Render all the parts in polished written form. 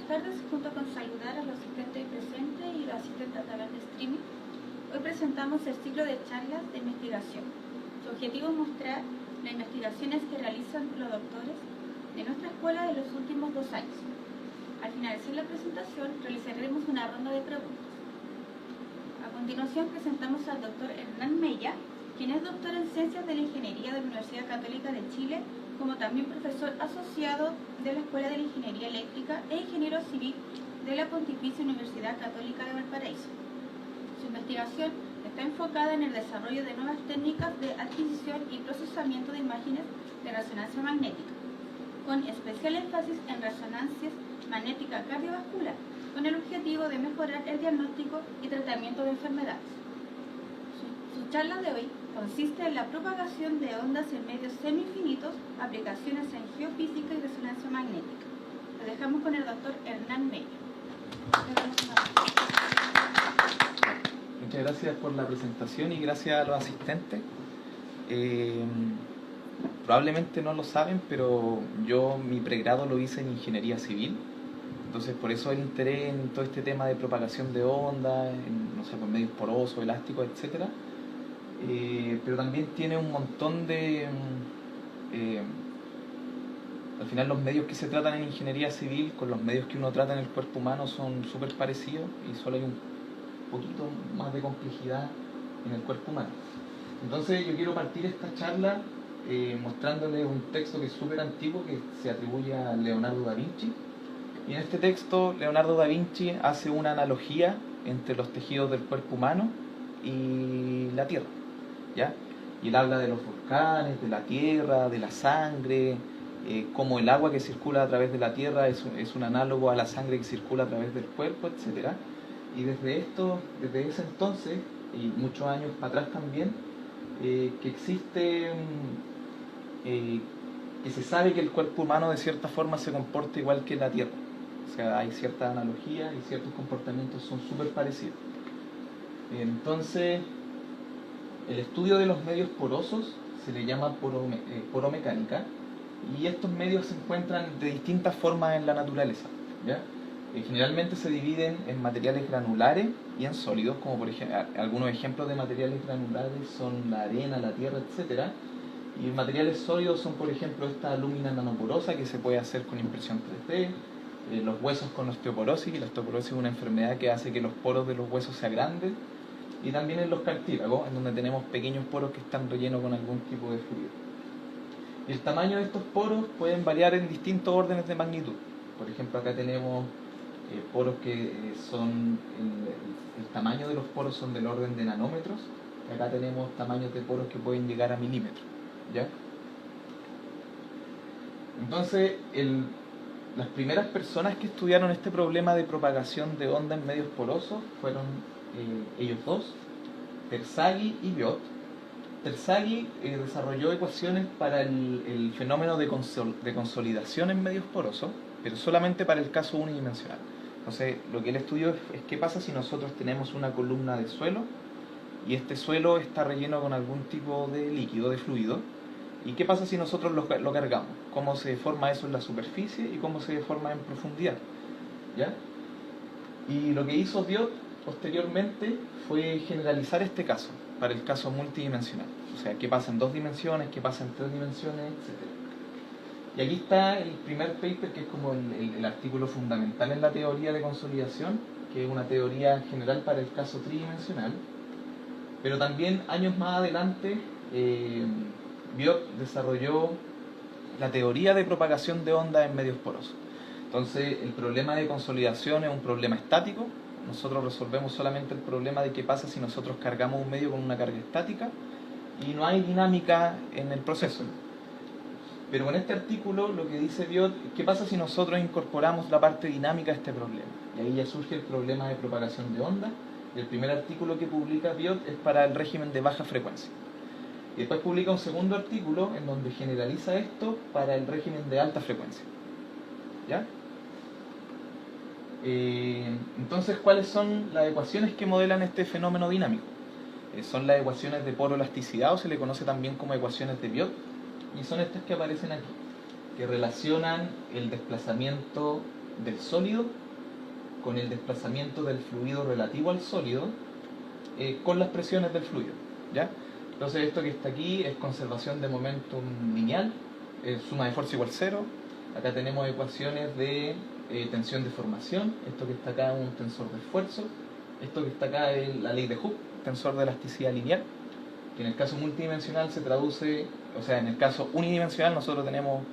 tardes, junto con saludar a los asistentes presentes y los asistentes a través de streaming. Hoy presentamos el ciclo de charlas de investigación. Su objetivo es mostrar las investigaciones que realizan los doctores de nuestra escuela de los últimos 2 años. Al finalizar la presentación, realizaremos una ronda de preguntas. A continuación, presentamos al doctor Hernán Mella, quien es doctor en Ciencias de la Ingeniería de la Universidad Católica de Chile, como también profesor asociado de la Escuela de la Ingeniería Eléctrica e ingeniero civil de la Pontificia Universidad Católica de Valparaíso. Su investigación está enfocada en el desarrollo de nuevas técnicas de adquisición y procesamiento de imágenes de resonancia magnética, con especial énfasis en resonancias magnética cardiovascular, con el objetivo de mejorar el diagnóstico y tratamiento de enfermedades. Su charla de hoy consiste en la propagación de ondas en medios semi-infinitos, aplicaciones en geofísica y resonancia magnética. Lo dejamos con el doctor Hernán Mella. Muchas gracias por la presentación y gracias a los asistentes. Probablemente no lo saben, pero yo mi pregrado lo hice en Ingeniería Civil. Entonces por eso el interés en todo este tema de propagación de ondas, no sé, por medios porosos, elásticos, etcétera. Pero también tiene un montón de... al final los medios que se tratan en ingeniería civil con los medios que uno trata en el cuerpo humano son súper parecidos y solo hay un poquito más de complejidad en el cuerpo humano. Entonces yo quiero partir esta charla mostrándoles un texto que es súper antiguo que se atribuye a Leonardo da Vinci. Y en este texto Leonardo da Vinci hace una analogía entre los tejidos del cuerpo humano y la Tierra, ¿ya? Y él habla de los volcanes, de la Tierra, de la sangre, como el agua que circula a través de la Tierra es un análogo a la sangre que circula a través del cuerpo, etc. Y desde ese entonces, y muchos años para atrás también, que existe, que se sabe que el cuerpo humano de cierta forma se comporta igual que la Tierra. O sea, hay cierta analogía y ciertos comportamientos son súper parecidos. Entonces, el estudio de los medios porosos se le llama poromecánica, y estos medios se encuentran de distintas formas en la naturaleza, ¿ya? Generalmente se dividen en materiales granulares y en sólidos, como por ejemplo, algunos ejemplos de materiales granulares son la arena, la tierra, etc. Y materiales sólidos son, por ejemplo, esta lúmina nanoporosa que se puede hacer con impresión 3D, los huesos con osteoporosis, y la osteoporosis es una enfermedad que hace que los poros de los huesos se agranden, y también en los cartílagos, en donde tenemos pequeños poros que están rellenos con algún tipo de fluido. Y el tamaño de estos poros pueden variar en distintos órdenes de magnitud. Por ejemplo, acá tenemos poros que son, el tamaño de los poros son del orden de nanómetros, y acá tenemos tamaños de poros que pueden llegar a milímetros, ¿ya? Entonces, las primeras personas que estudiaron este problema de propagación de onda en medios porosos fueron ellos dos, Terzaghi y Biot. Terzaghi desarrolló ecuaciones para el fenómeno de consolidación en medios porosos, pero solamente para el caso unidimensional. Entonces, lo que él estudió es qué pasa si nosotros tenemos una columna de suelo y este suelo está relleno con algún tipo de líquido, de fluido, y qué pasa si nosotros lo cargamos, cómo se deforma eso en la superficie y cómo se deforma en profundidad, ¿ya? Y lo que hizo Biot posteriormente fue generalizar este caso para el caso multidimensional, o sea, qué pasa en 2 dimensiones, qué pasa en 3 dimensiones, etc. Y aquí está el primer paper, que es como el artículo fundamental en la teoría de consolidación, que es una teoría general para el caso tridimensional. Pero también años más adelante Biot desarrolló la teoría de propagación de ondas en medios porosos. Entonces, el problema de consolidación es un problema estático. Nosotros resolvemos solamente el problema de qué pasa si nosotros cargamos un medio con una carga estática y no hay dinámica en el proceso. Pero con este artículo lo que dice Biot es qué pasa si nosotros incorporamos la parte dinámica a este problema. Y ahí ya surge el problema de propagación de onda. Y el primer artículo que publica Biot es para el régimen de baja frecuencia. Y después publica un segundo artículo en donde generaliza esto para el régimen de alta frecuencia, ¿ya? Entonces, ¿cuáles son las ecuaciones que modelan este fenómeno dinámico? Son las ecuaciones de poroelasticidad, o se le conoce también como ecuaciones de Biot, y son estas que aparecen aquí, que relacionan el desplazamiento del sólido con el desplazamiento del fluido relativo al sólido con las presiones del fluido, ¿ya? Entonces esto que está aquí es conservación de momentum lineal, suma de fuerza igual 0. Acá tenemos ecuaciones de tensión de formación. Esto que está acá es un tensor de esfuerzo. Esto que está acá es la ley de Hooke, tensor de elasticidad lineal, que en el caso multidimensional se traduce, o sea, en el caso unidimensional nosotros tenemos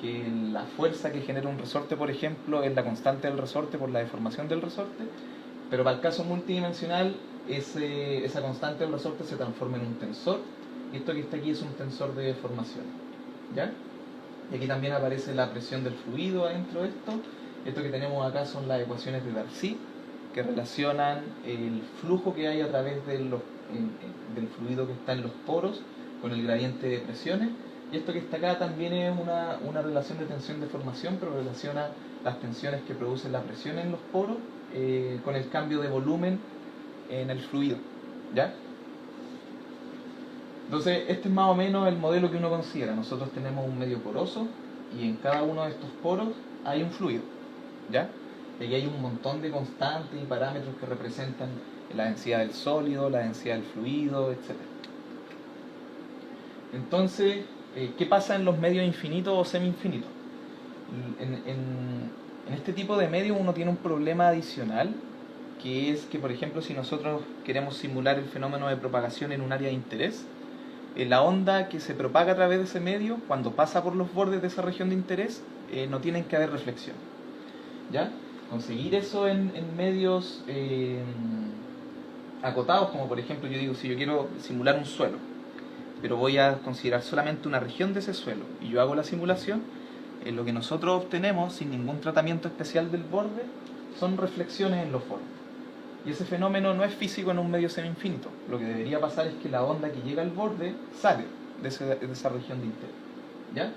que la fuerza que genera un resorte, por ejemplo, es la constante del resorte por la deformación del resorte, pero para el caso multidimensional esa constante del resorte se transforma en un tensor, y esto que está aquí es un tensor de deformación, ¿ya? Y aquí también aparece la presión del fluido adentro de esto. Esto que tenemos acá son las ecuaciones de Darcy, que relacionan el flujo que hay a través del fluido que está en los poros con el gradiente de presiones. Y esto que está acá también es una relación de tensión-deformación, pero relaciona las tensiones que produce la presión en los poros con el cambio de volumen en el fluido, ¿ya? Entonces, este es más o menos el modelo que uno considera. Nosotros tenemos un medio poroso y en cada uno de estos poros hay un fluido, ¿ya? Y aquí hay un montón de constantes y parámetros que representan la densidad del sólido, la densidad del fluido, etc. Entonces, ¿qué pasa en los medios infinitos o semi-infinitos? En este tipo de medios uno tiene un problema adicional, que es que, por ejemplo, si nosotros queremos simular el fenómeno de propagación en un área de interés, la onda que se propaga a través de ese medio, cuando pasa por los bordes de esa región de interés, no tienen que haber reflexión, ¿ya? Conseguir eso en medios acotados, como por ejemplo, yo digo, si yo quiero simular un suelo, pero voy a considerar solamente una región de ese suelo, y yo hago la simulación, lo que nosotros obtenemos, sin ningún tratamiento especial del borde, son reflexiones en los bordes. Y ese fenómeno no es físico en un medio semi-infinito. Lo que debería pasar es que la onda que llega al borde sale de esa región de interés, ¿ya?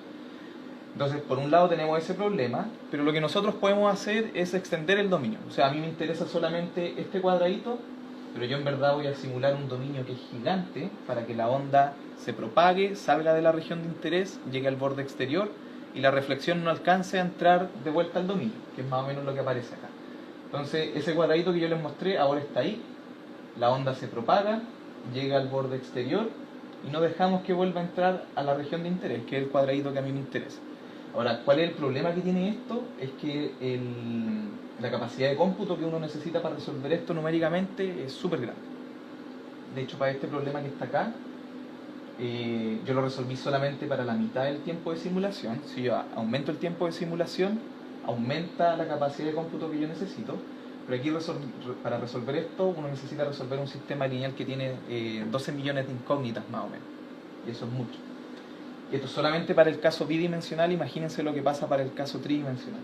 Entonces, por un lado tenemos ese problema, pero lo que nosotros podemos hacer es extender el dominio. O sea, a mí me interesa solamente este cuadradito, pero yo en verdad voy a simular un dominio que es gigante para que la onda se propague, salga de la región de interés, llegue al borde exterior y la reflexión no alcance a entrar de vuelta al dominio, que es más o menos lo que aparece acá. Entonces, ese cuadradito que yo les mostré ahora está ahí, la onda se propaga, llega al borde exterior y no dejamos que vuelva a entrar a la región de interés, que es el cuadradito que a mí me interesa. Ahora, ¿cuál es el problema que tiene esto? Es que la capacidad de cómputo que uno necesita para resolver esto numéricamente es súper grande. De hecho, para este problema que está acá, yo lo resolví solamente para la mitad del tiempo de simulación. Si yo aumento el tiempo de simulación, aumenta la capacidad de cómputo que yo necesito, pero aquí para resolver esto uno necesita resolver un sistema lineal que tiene 12 millones de incógnitas más o menos, y eso es mucho. Y esto solamente para el caso bidimensional, imagínense lo que pasa para el caso tridimensional.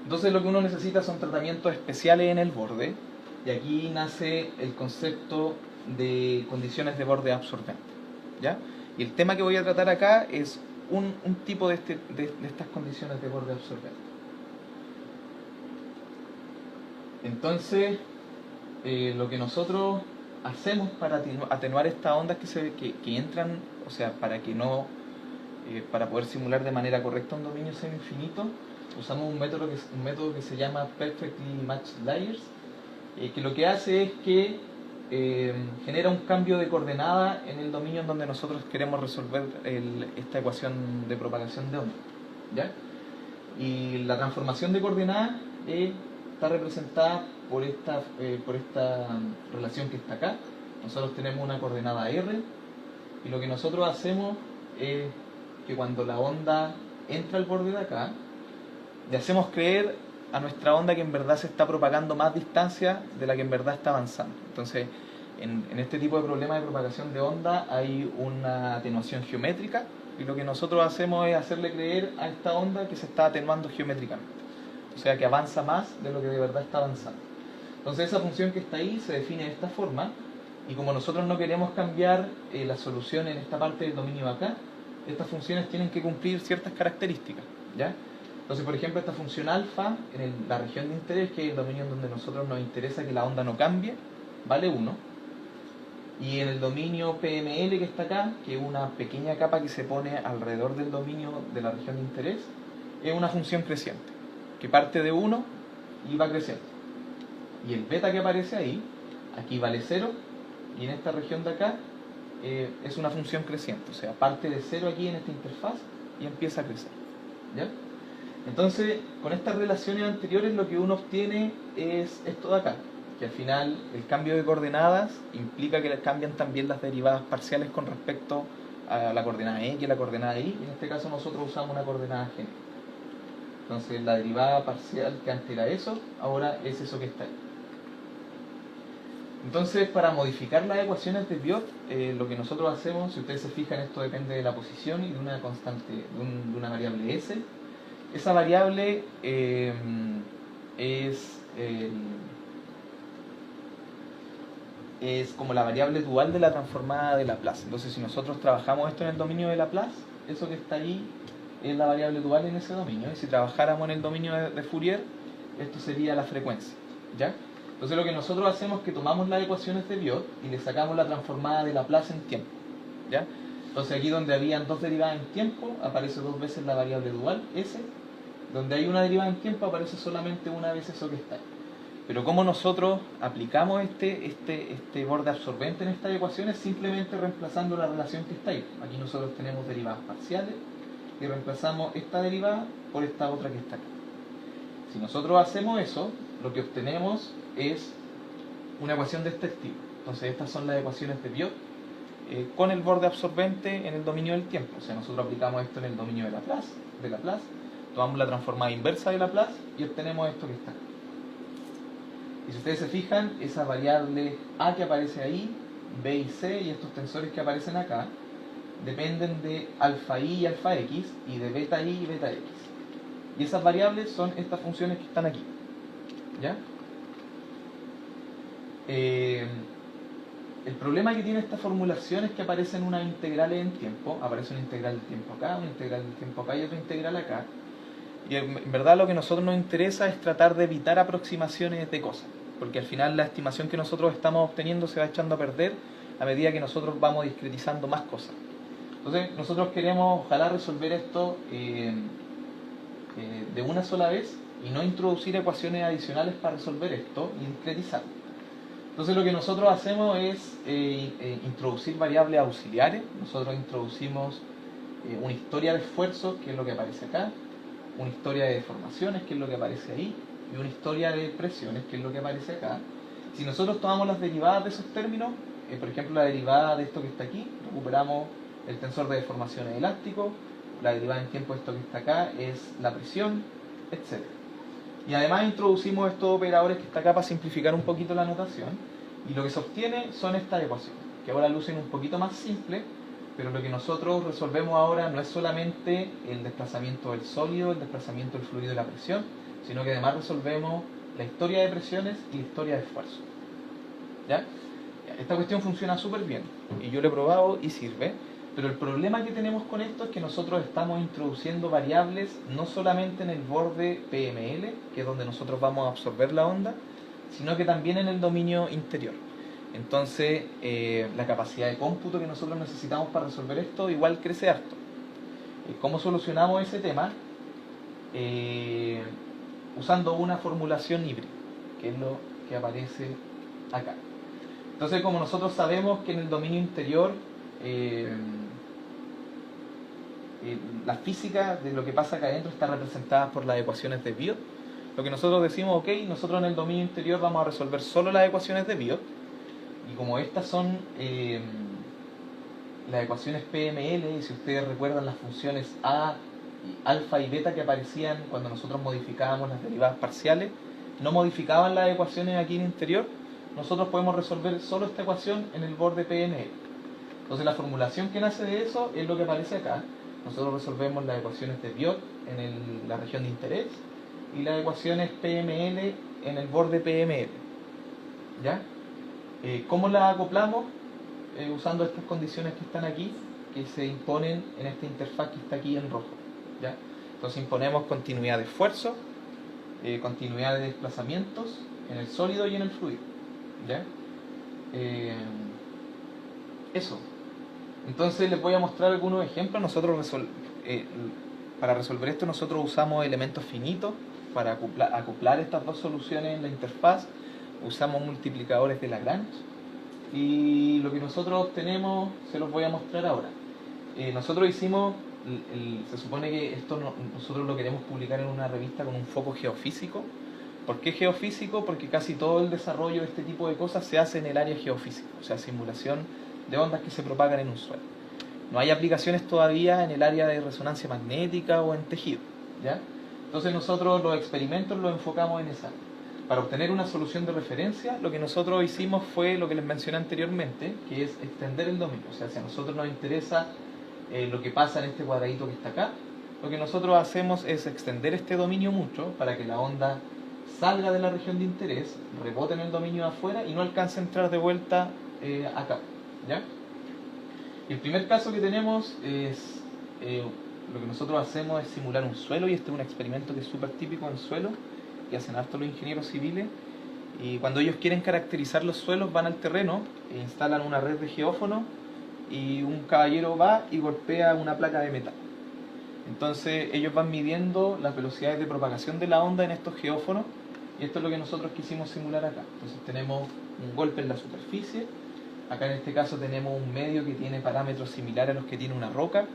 Entonces lo que uno necesita son tratamientos especiales en el borde, y aquí nace el concepto de condiciones de borde absorbente, ¿ya? Y el tema que voy a tratar acá es un tipo de estas condiciones de borde absorbente. Entonces, lo que nosotros hacemos para atenuar estas ondas que entran, o sea, para poder simular de manera correcta un dominio semi-infinito, usamos un método que se llama Perfectly Matched Layers, que lo que hace es que genera un cambio de coordenada en el dominio en donde nosotros queremos resolver esta ecuación de propagación de onda, ¿ya? Y la transformación de coordenadas está representada por esta relación que está acá. Nosotros tenemos una coordenada R, y lo que nosotros hacemos es que cuando la onda entra al borde de acá, le hacemos creer a nuestra onda que en verdad se está propagando más distancia de la que en verdad está avanzando. Entonces, en este tipo de problemas de propagación de onda hay una atenuación geométrica, y lo que nosotros hacemos es hacerle creer a esta onda que se está atenuando geométricamente, o sea que avanza más de lo que de verdad está avanzando. Entonces esa función que está ahí se define de esta forma, y como nosotros no queremos cambiar la solución en esta parte del dominio acá, estas funciones tienen que cumplir ciertas características, ¿ya? Entonces, por ejemplo, esta función alfa en la región de interés, que es el dominio en donde a nosotros nos interesa que la onda no cambie, vale 1. Y en el dominio PML que está acá, que es una pequeña capa que se pone alrededor del dominio de la región de interés, es una función creciente, que parte de 1 y va creciendo. Y el beta que aparece ahí, aquí vale 0, y en esta región de acá es una función creciente, o sea, parte de 0 aquí en esta interfaz y empieza a crecer. ¿Ya? Entonces, con estas relaciones anteriores lo que uno obtiene es esto de acá, que al final el cambio de coordenadas implica que cambian también las derivadas parciales con respecto a la coordenada x y a la coordenada y. En este caso nosotros usamos una coordenada genérica. Entonces la derivada parcial que antes era eso, ahora es eso que está ahí. Entonces, para modificar las ecuaciones de Biot, lo que nosotros hacemos, si ustedes se fijan, esto depende de la posición y de una constante, de una variable S. Esa variable es como la variable dual de la transformada de Laplace. Entonces, si nosotros trabajamos esto en el dominio de Laplace, eso que está ahí es la variable dual en ese dominio. Y si trabajáramos en el dominio de Fourier, esto sería la frecuencia, ¿ya? Entonces lo que nosotros hacemos es que tomamos las ecuaciones de Biot y le sacamos la transformada de Laplace en tiempo, ¿ya? Entonces aquí donde habían dos derivadas en tiempo, aparece dos veces la variable dual, S. Donde hay una derivada en tiempo, aparece solamente una vez eso que está ahí. Pero como nosotros aplicamos este borde absorbente en estas ecuaciones, simplemente reemplazando la relación que está ahí. Aquí nosotros tenemos derivadas parciales y reemplazamos esta derivada por esta otra que está acá. Si nosotros hacemos eso, lo que obtenemos es una ecuación de este estilo. Entonces estas son las ecuaciones de Biot con el borde absorbente en el dominio del tiempo. O sea, nosotros aplicamos esto en el dominio de Laplace, tomamos la transformada inversa de Laplace y obtenemos esto que está acá. Y si ustedes se fijan, esa variable A que aparece ahí, B y C, y estos tensores que aparecen acá, dependen de alfa i y alfa x, y de beta i y beta x. Y esas variables son estas funciones que están aquí. ¿Ya? El problema que tiene esta formulación es que aparecen unas integrales en tiempo. Aparece una integral del tiempo acá, una integral del tiempo acá y otra integral acá. Y en verdad lo que a nosotros nos interesa es tratar de evitar aproximaciones de cosas, porque al final la estimación que nosotros estamos obteniendo se va echando a perder a medida que nosotros vamos discretizando más cosas. Entonces nosotros queremos ojalá resolver esto de una sola vez y no introducir ecuaciones adicionales para resolver esto y discretizarlo. Entonces lo que nosotros hacemos es introducir variables auxiliares. Nosotros introducimos una historia de esfuerzos, que es lo que aparece acá, una historia de deformaciones, que es lo que aparece ahí, y una historia de presiones, que es lo que aparece acá. Si nosotros tomamos las derivadas de esos términos, por ejemplo la derivada de esto que está aquí, recuperamos el tensor de deformaciones elástico, la derivada en tiempo de esto que está acá es la presión, etc. Y además introducimos estos operadores que está acá para simplificar un poquito la notación, y lo que se obtiene son estas ecuaciones, que ahora lucen un poquito más simples, pero lo que nosotros resolvemos ahora no es solamente el desplazamiento del sólido, el desplazamiento del fluido y la presión, sino que además resolvemos la historia de presiones y la historia de esfuerzo. ¿Ya? Esta cuestión funciona súper bien, y yo lo he probado y sirve, pero el problema que tenemos con esto es que nosotros estamos introduciendo variables no solamente en el borde PML, que es donde nosotros vamos a absorber la onda, sino que también en el dominio interior. Entonces, la capacidad de cómputo que nosotros necesitamos para resolver esto igual crece harto. ¿Cómo solucionamos ese tema? Usando una formulación híbrida, que es lo que aparece acá. Entonces, como nosotros sabemos que en el dominio interior la física de lo que pasa acá adentro está representada por las ecuaciones de Biot, lo que nosotros decimos, ok, nosotros en el dominio interior vamos a resolver solo las ecuaciones de Biot, y como estas son las ecuaciones PML, y si ustedes recuerdan las funciones A, alfa y beta que aparecían cuando nosotros modificábamos las derivadas parciales, no modificaban las ecuaciones aquí en el interior, nosotros podemos resolver solo esta ecuación en el borde PML. Entonces la formulación que nace de eso es lo que aparece acá. Nosotros resolvemos las ecuaciones de Biot en la región de interés y las ecuaciones PML en el borde PML. ¿Ya? ¿Cómo las acoplamos? Usando estas condiciones que están aquí, que se imponen en esta interfaz que está aquí en rojo. ¿Ya? Entonces imponemos continuidad de esfuerzo, continuidad de desplazamientos en el sólido y en el fluido. ¿Ya? Eso. Entonces les voy a mostrar algunos ejemplos. Nosotros para resolver esto nosotros usamos elementos finitos para acoplar estas dos soluciones en la interfaz usamos multiplicadores de Lagrange, y lo que nosotros obtenemos se los voy a mostrar ahora. Nosotros hicimos, se supone que esto nosotros lo queremos publicar en una revista con un foco geofísico. ¿Por qué geofísico? Porque casi todo el desarrollo de este tipo de cosas se hace en el área geofísica, o sea, simulación de ondas que se propagan en un suelo. No hay aplicaciones todavía en el área de resonancia magnética o en tejido, ¿ya? Entonces nosotros los experimentos los enfocamos en esa área. Para obtener una solución de referencia, lo que nosotros hicimos fue lo que les mencioné anteriormente, que es extender el dominio. O sea, si a nosotros nos interesa lo que pasa en este cuadradito que está acá, lo que nosotros hacemos es extender este dominio mucho para que la onda salga de la región de interés, rebote en el dominio de afuera y no alcance a entrar de vuelta acá, ¿ya? Y el primer caso que tenemos es, lo que nosotros hacemos es simular un suelo, y este es un experimento que es súper típico en suelo, que hacen harto los ingenieros civiles, y cuando ellos quieren caracterizar los suelos van al terreno e instalan una red de geófonos, y un caballero va y golpea una placa de metal. Entonces ellos van midiendo las velocidades de propagación de la onda en estos geófonos, y esto es lo que nosotros quisimos simular acá. Entonces tenemos un golpe en la superficie, acá en este caso tenemos un medio que tiene parámetros similares a los que tiene una roca,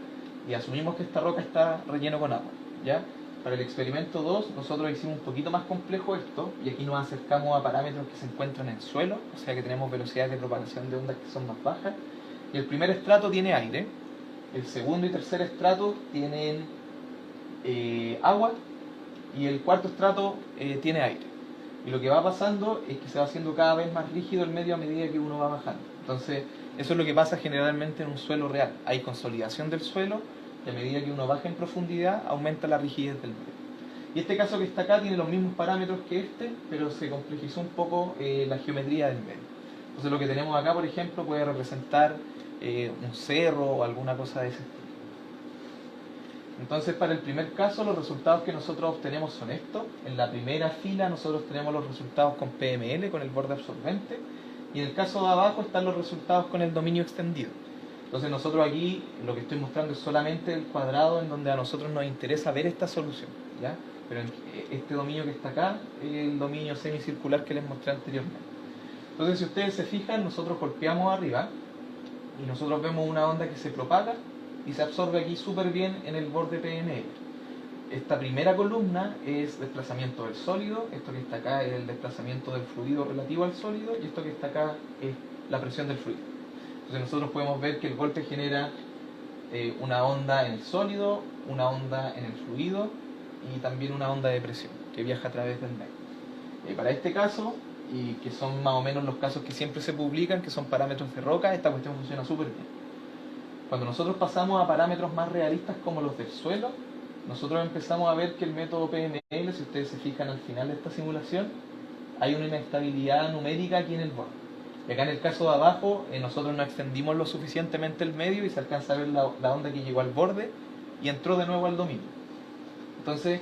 y asumimos que esta roca está relleno con agua, ¿ya? Para el experimento 2 nosotros hicimos un poquito más complejo esto, y aquí nos acercamos a parámetros que se encuentran en el suelo, o sea que tenemos velocidades de propagación de ondas que son más bajas, y el primer estrato tiene aire, el segundo y tercer estrato tienen agua, y el cuarto estrato tiene aire. Y lo que va pasando es que se va haciendo cada vez más rígido el medio a medida que uno va bajando. Entonces, eso es lo que pasa generalmente en un suelo real. Hay consolidación del suelo, y a medida que uno baja en profundidad, aumenta la rigidez del medio. Y este caso que está acá tiene los mismos parámetros que este, pero se complejizó un poco la geometría del medio. Entonces, lo que tenemos acá, por ejemplo, puede representar un cerro o alguna cosa de ese estilo. Entonces, para el primer caso, los resultados que nosotros obtenemos son estos. En la primera fila nosotros tenemos los resultados con PML, con el borde absorbente, y en el caso de abajo están los resultados con el dominio extendido. Entonces nosotros aquí lo que estoy mostrando es solamente el cuadrado en donde a nosotros nos interesa ver esta solución, ¿ya? Pero este dominio que está acá es el dominio semicircular que les mostré anteriormente. Entonces, si ustedes se fijan, nosotros golpeamos arriba y nosotros vemos una onda que se propaga y se absorbe aquí súper bien en el borde PML. Esta primera columna es desplazamiento del sólido, esto que está acá es el desplazamiento del fluido relativo al sólido, y esto que está acá es la presión del fluido. Entonces nosotros podemos ver que el golpe genera una onda en el sólido, una onda en el fluido y también una onda de presión que viaja a través del medio. Para este caso, y que son más o menos los casos que siempre se publican, que son parámetros de roca, esta cuestión funciona súper bien. Cuando nosotros pasamos a parámetros más realistas como los del suelo, nosotros empezamos a ver que el método PML, si ustedes se fijan al final de esta simulación, hay una inestabilidad numérica aquí en el borde. Y acá en el caso de abajo, nosotros no extendimos lo suficientemente el medio y se alcanza a ver la onda que llegó al borde y entró de nuevo al dominio. Entonces,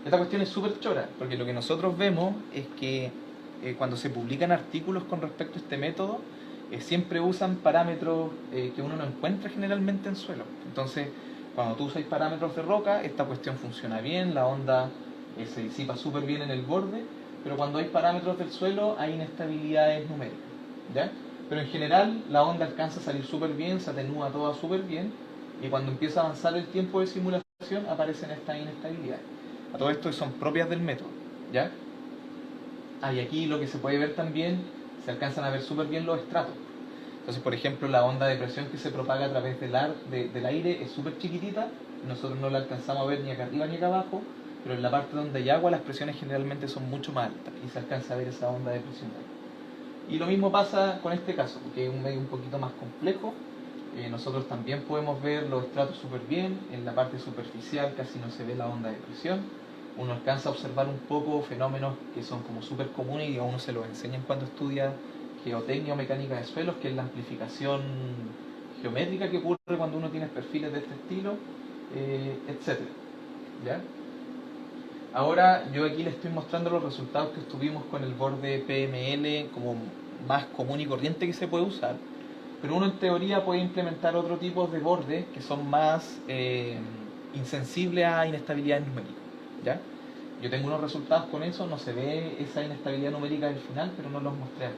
esta cuestión es súper chora, porque lo que nosotros vemos es que cuando se publican artículos con respecto a este método, siempre usan parámetros que uno no encuentra generalmente en suelo. Entonces, cuando tú usas parámetros de roca, esta cuestión funciona bien, la onda se disipa súper bien en el borde, pero cuando hay parámetros del suelo hay inestabilidades numéricas, ¿ya? Pero en general la onda alcanza a salir súper bien, se atenúa toda súper bien, y cuando empieza a avanzar el tiempo de simulación aparecen estas inestabilidades. A todo esto son propias del método, ¿ya? Y aquí lo que se puede ver también, se alcanzan a ver súper bien los estratos. Entonces, por ejemplo, la onda de presión que se propaga a través del aire es súper chiquitita, nosotros no la alcanzamos a ver ni acá arriba ni acá abajo, pero en la parte donde hay agua las presiones generalmente son mucho más altas y se alcanza a ver esa onda de presión. Y lo mismo pasa con este caso, porque es un medio un poquito más complejo. Nosotros también podemos ver los estratos súper bien, en la parte superficial casi no se ve la onda de presión. Uno alcanza a observar un poco fenómenos que son como súper comunes y a uno se los enseñan cuando estudia geotecnia o mecánica de suelos, que es la amplificación geométrica que ocurre cuando uno tiene perfiles de este estilo, etc. ¿Ya? Ahora yo aquí les estoy mostrando los resultados que obtuvimos con el borde PML como más común y corriente que se puede usar, pero uno en teoría puede implementar otro tipo de bordes que son más insensibles a inestabilidades numéricas, ¿ya? Yo tengo unos resultados con eso, no se ve esa inestabilidad numérica del final, pero no los mostré acá.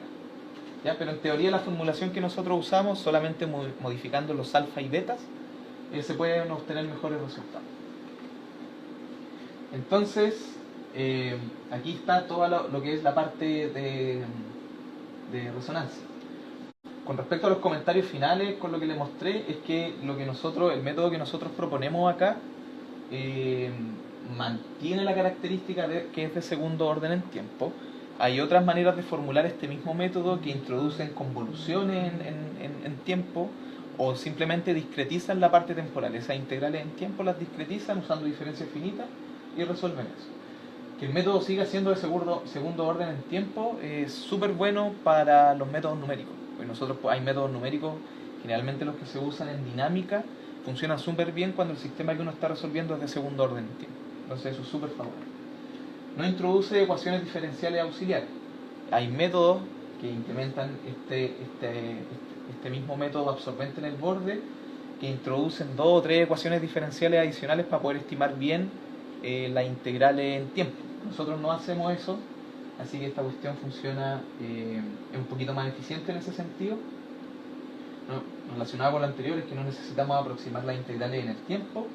¿Ya? Pero en teoría la formulación que nosotros usamos, solamente modificando los alfa y betas, se pueden obtener mejores resultados. Entonces, aquí está todo lo que es la parte de resonancia. Con respecto a los comentarios finales, con lo que les mostré, es que el método que nosotros proponemos acá mantiene la característica de que es de segundo orden en tiempo. Hay otras maneras de formular este mismo método que introducen convoluciones en tiempo o simplemente discretizan la parte temporal. Esas integrales en tiempo las discretizan usando diferencias finitas y resuelven eso. Que el método siga siendo de segundo orden en tiempo es súper bueno para los métodos numéricos. Porque nosotros hay métodos numéricos, generalmente los que se usan en dinámica, funcionan súper bien cuando el sistema que uno está resolviendo es de segundo orden en tiempo. Entonces eso es súper favorable. No introduce ecuaciones diferenciales auxiliares. Hay métodos que implementan este mismo método absorbente en el borde, que introducen 2 o 3 ecuaciones diferenciales adicionales para poder estimar bien la integral en tiempo. Nosotros no hacemos eso, así que esta cuestión funciona un poquito más eficiente en ese sentido. Relacionado con lo anterior, es que no necesitamos aproximar las integrales en el tiempo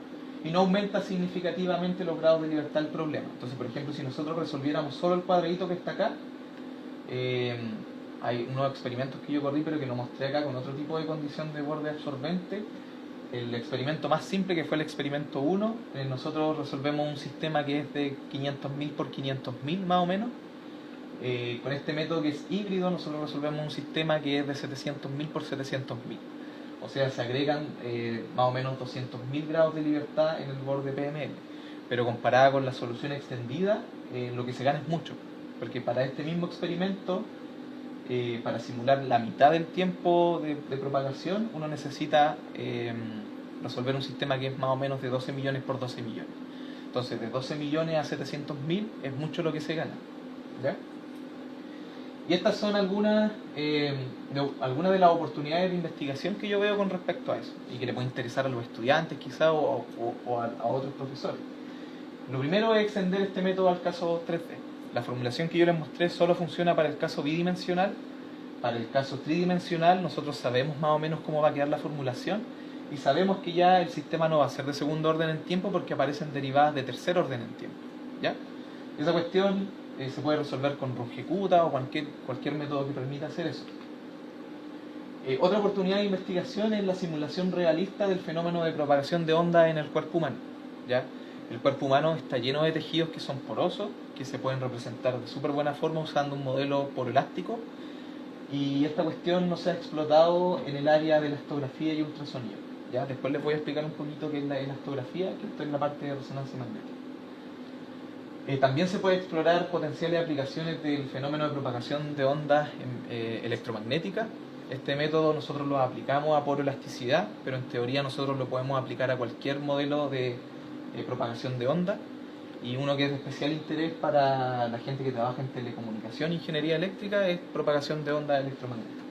y no aumenta significativamente los grados de libertad del problema. Entonces, por ejemplo, si nosotros resolviéramos solo el cuadradito que está acá, hay unos experimentos que yo corrí pero que lo mostré acá con otro tipo de condición de borde absorbente. El experimento más simple, que fue el experimento 1, nosotros resolvemos un sistema que es de 500.000 por 500.000 más o menos. Con este método que es híbrido, nosotros resolvemos un sistema que es de 700.000 por 700.000. O sea, se agregan más o menos 200.000 grados de libertad en el borde PML. Pero comparada con la solución extendida, lo que se gana es mucho. Porque para este mismo experimento, para simular la mitad del tiempo de propagación, uno necesita resolver un sistema que es más o menos de 12 millones por 12 millones. Entonces, de 12 millones a 700.000 es mucho lo que se gana. ¿Ya? Y estas son algunas de las oportunidades de investigación que yo veo con respecto a eso y que le puede interesar a los estudiantes quizá o a otros profesores. Lo primero es extender este método al caso 3D. La formulación que yo les mostré solo funciona para el caso bidimensional. Para el caso tridimensional nosotros sabemos más o menos cómo va a quedar la formulación y sabemos que ya el sistema no va a ser de segundo orden en tiempo porque aparecen derivadas de tercer orden en tiempo. ¿Ya? Esa cuestión se puede resolver con Runge-Kutta o cualquier método que permita hacer eso. Otra oportunidad de investigación es la simulación realista del fenómeno de propagación de ondas en el cuerpo humano. ¿Ya? El cuerpo humano está lleno de tejidos que son porosos, que se pueden representar de súper buena forma usando un modelo poroelástico, y esta cuestión no se ha explotado en el área de la elastografía y ultrasonido. ¿Ya? Después les voy a explicar un poquito qué es la elastografía, que esto es la parte de resonancia magnética. También se puede explorar potenciales aplicaciones del fenómeno de propagación de ondas electromagnéticas. Este método nosotros lo aplicamos a poroelasticidad, pero en teoría nosotros lo podemos aplicar a cualquier modelo de propagación de onda. Y uno que es de especial interés para la gente que trabaja en telecomunicación e ingeniería eléctrica es propagación de ondas electromagnéticas.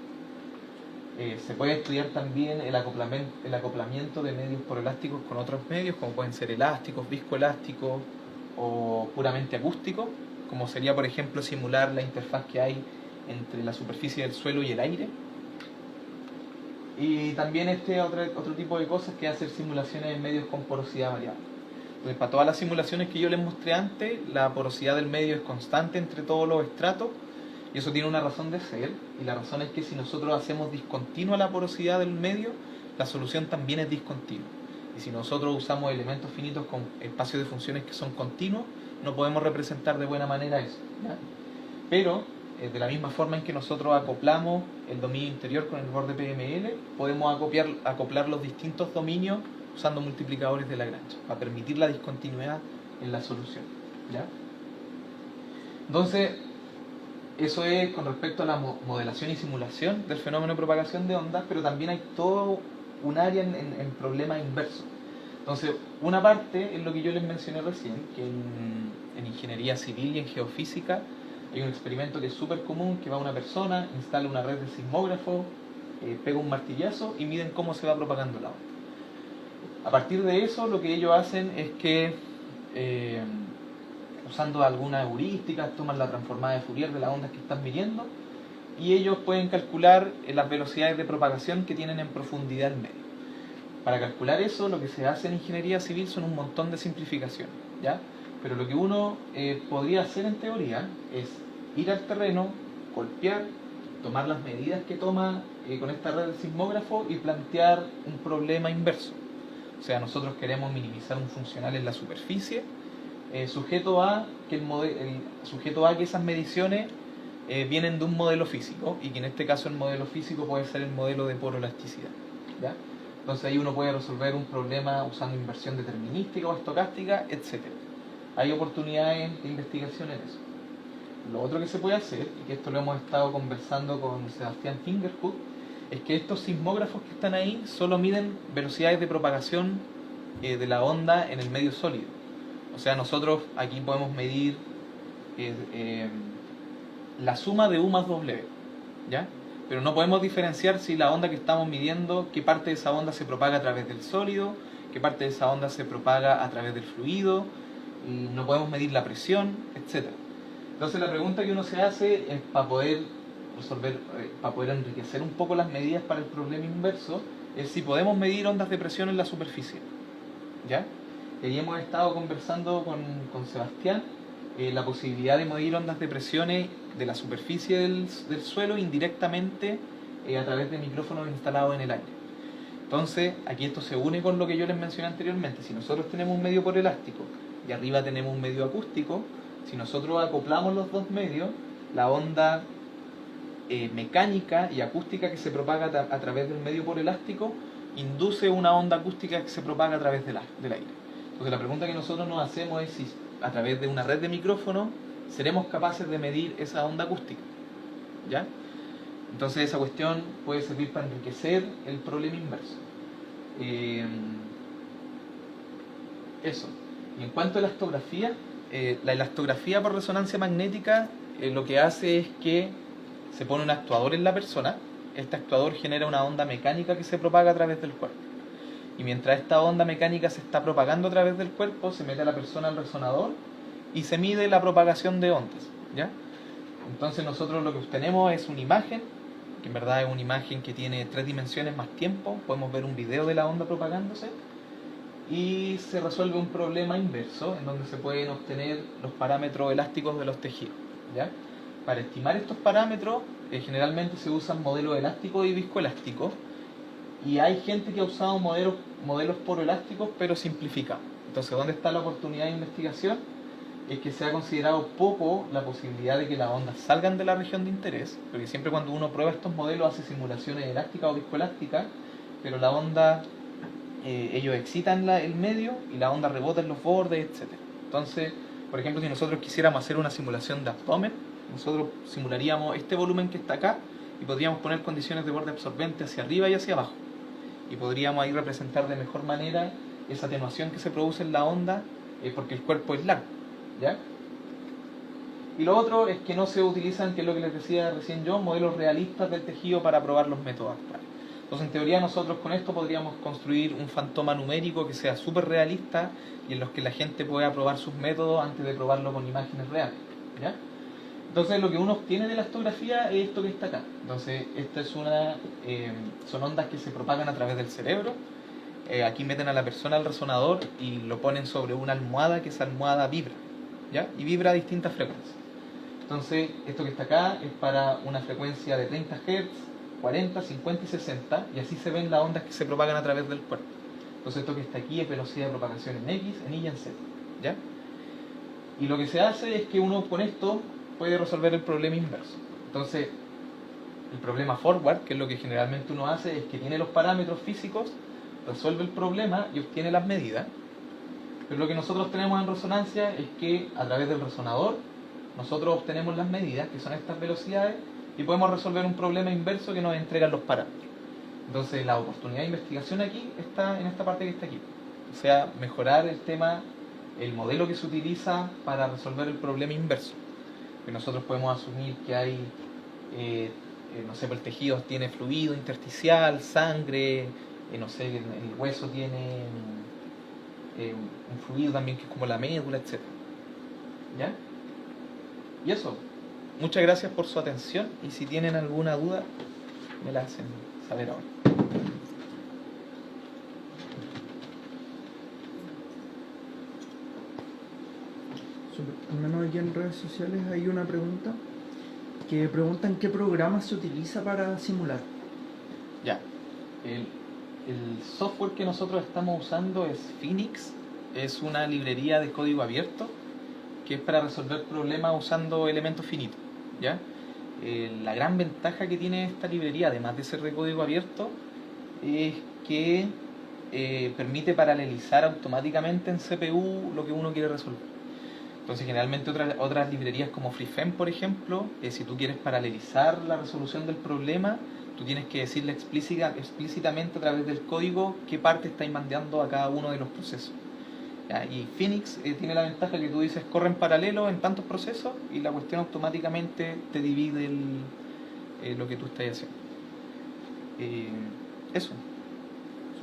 Se puede estudiar también el acoplamiento de medios poroelásticos con otros medios, como pueden ser elásticos, viscoelásticos o puramente acústicos, como sería por ejemplo simular la interfaz que hay entre la superficie del suelo y el aire. Y también otro tipo de cosas que es hacer simulaciones en medios con porosidad variable. Entonces, para todas las simulaciones que yo les mostré antes, la porosidad del medio es constante entre todos los estratos y eso tiene una razón de ser, y la razón es que si nosotros hacemos discontinua la porosidad del medio, la solución también es discontinua. Y si nosotros usamos elementos finitos con espacios de funciones que son continuos, no podemos representar de buena manera eso. ¿Ya? Pero, de la misma forma en que nosotros acoplamos el dominio interior con el borde PML, podemos acoplar los distintos dominios usando multiplicadores de Lagrange, para permitir la discontinuidad en la solución. ¿Ya? Entonces, eso es con respecto a la modelación y simulación del fenómeno de propagación de ondas, pero también hay todo un área en problemas inversos. Entonces, una parte es lo que yo les mencioné recién, que en ingeniería civil y en geofísica hay un experimento que es súper común, que va una persona, instala una red de sismógrafo, pega un martillazo y miden cómo se va propagando la onda. A partir de eso, lo que ellos hacen es que usando algunas heurísticas, toman la transformada de Fourier de las ondas que están midiendo, y ellos pueden calcular las velocidades de propagación que tienen en profundidad el medio. Para calcular eso, lo que se hace en ingeniería civil son un montón de simplificaciones, ¿ya? Pero lo que uno podría hacer en teoría es ir al terreno, golpear, tomar las medidas que toma con esta red de sismógrafo y plantear un problema inverso. O sea, nosotros queremos minimizar un funcional en la superficie, sujeto a que esas mediciones vienen de un modelo físico, y que en este caso el modelo físico puede ser el modelo de poroelasticidad, ¿ya? Entonces ahí uno puede resolver un problema usando inversión determinística o estocástica, etc. Hay oportunidades de investigación en eso. Lo otro que se puede hacer, y que esto lo hemos estado conversando con Sebastián Fingerhut, es que estos sismógrafos que están ahí solo miden velocidades de propagación de la onda en el medio sólido. O sea, nosotros aquí podemos medir la suma de U más W, ¿ya? Pero no podemos diferenciar si la onda que estamos midiendo, qué parte de esa onda se propaga a través del sólido, qué parte de esa onda se propaga a través del fluido, y no podemos medir la presión, etc. Entonces la pregunta que uno se hace es, para poder resolver, para poder enriquecer un poco las medidas para el problema inverso, es si podemos medir ondas de presión en la superficie, ¿ya? Y ahí hemos estado conversando con Sebastián la posibilidad de medir ondas de presiones de la superficie del suelo indirectamente a través de micrófonos instalados en el aire. Entonces, aquí esto se une con lo que yo les mencioné anteriormente. Si nosotros tenemos un medio poroelástico y arriba tenemos un medio acústico, si nosotros acoplamos los dos medios, la onda mecánica y acústica que se propaga a través del medio poroelástico induce una onda acústica que se propaga a través del aire. Entonces la pregunta que nosotros nos hacemos es si a través de una red de micrófonos seremos capaces de medir esa onda acústica, ¿ya? Entonces esa cuestión puede servir para enriquecer el problema inverso. Eso. Y en cuanto a la elastografía, la elastografía por resonancia magnética lo que hace es que se pone un actuador en la persona. Este actuador genera una onda mecánica que se propaga a través del cuerpo. Y mientras esta onda mecánica se está propagando a través del cuerpo, se mete a la persona al resonador y se mide la propagación de ondas, ¿ya? Entonces nosotros lo que obtenemos es una imagen, que en verdad es una imagen que tiene 3 dimensiones más tiempo. Podemos ver un video de la onda propagándose, y se resuelve un problema inverso en donde se pueden obtener los parámetros elásticos de los tejidos, ¿ya? Para estimar estos parámetros generalmente se usan modelos elásticos y viscoelásticos, y hay gente que ha usado modelos poroelásticos pero simplificados. Entonces, ¿dónde está la oportunidad de investigación? Es que se ha considerado poco la posibilidad de que las ondas salgan de la región de interés, porque siempre cuando uno prueba estos modelos hace simulaciones elásticas o viscoelásticas, pero la onda, ellos excitan el medio y la onda rebota en los bordes, etc. Entonces, por ejemplo, si nosotros quisiéramos hacer una simulación de abdomen, nosotros simularíamos este volumen que está acá y podríamos poner condiciones de borde absorbente hacia arriba y hacia abajo, y podríamos ahí representar de mejor manera esa atenuación que se produce en la onda, porque el cuerpo es largo, ¿ya? Y lo otro es que no se utilizan, que es lo que les decía recién yo, modelos realistas del tejido para probar los métodos actuales. Entonces, en teoría, nosotros con esto podríamos construir un fantoma numérico que sea súper realista y en los que la gente pueda probar sus métodos antes de probarlo con imágenes reales, ¿ya? Entonces, lo que uno obtiene de la elastografía es esto que está acá. Entonces, esta es son ondas que se propagan a través del cerebro. Aquí meten a la persona al resonador y lo ponen sobre una almohada, que esa almohada vibra, ¿ya? Y vibra a distintas frecuencias. Entonces, esto que está acá es para una frecuencia de 30 Hz, 40, 50 y 60, y así se ven las ondas que se propagan a través del cuerpo. Entonces, esto que está aquí es velocidad de propagación en X, en Y y en Z, ¿ya? Y lo que se hace es que uno con esto puede resolver el problema inverso. Entonces, el problema forward, que es lo que generalmente uno hace, es que tiene los parámetros físicos, resuelve el problema y obtiene las medidas. Pero lo que nosotros tenemos en resonancia es que a través del resonador nosotros obtenemos las medidas, que son estas velocidades, y podemos resolver un problema inverso que nos entregan los parámetros. Entonces la oportunidad de investigación aquí está en esta parte que está aquí. O sea, mejorar el modelo que se utiliza para resolver el problema inverso. Que nosotros podemos asumir que hay, no sé, el tejido tiene fluido intersticial, sangre, no sé, el hueso tiene un fluido también que es como la médula, etc. ¿Ya? Y eso. Muchas gracias por su atención y si tienen alguna duda, me la hacen saber ahora. Al menos aquí en redes sociales hay una pregunta que preguntan qué programa se utiliza para simular. Ya. El software que nosotros estamos usando es Phoenix. Es una librería de código abierto que es para resolver problemas usando elementos finitos. ¿Ya? La gran ventaja que tiene esta librería, además de ser de código abierto, es que permite paralelizar automáticamente en CPU lo que uno quiere resolver. Entonces, generalmente otras librerías como FreeFEM, por ejemplo, si tú quieres paralelizar la resolución del problema, tú tienes que decirle explícitamente a través del código qué parte estáis mandando a cada uno de los procesos. ¿Ya? Y Phoenix tiene la ventaja que tú dices corre en paralelo en tantos procesos y la cuestión automáticamente te divide lo que tú estás haciendo. Eso.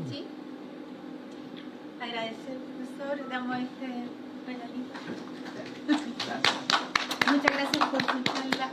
¿Sí? Agradecer, profesor, damos este regalito. Gracias. Muchas gracias por su charla.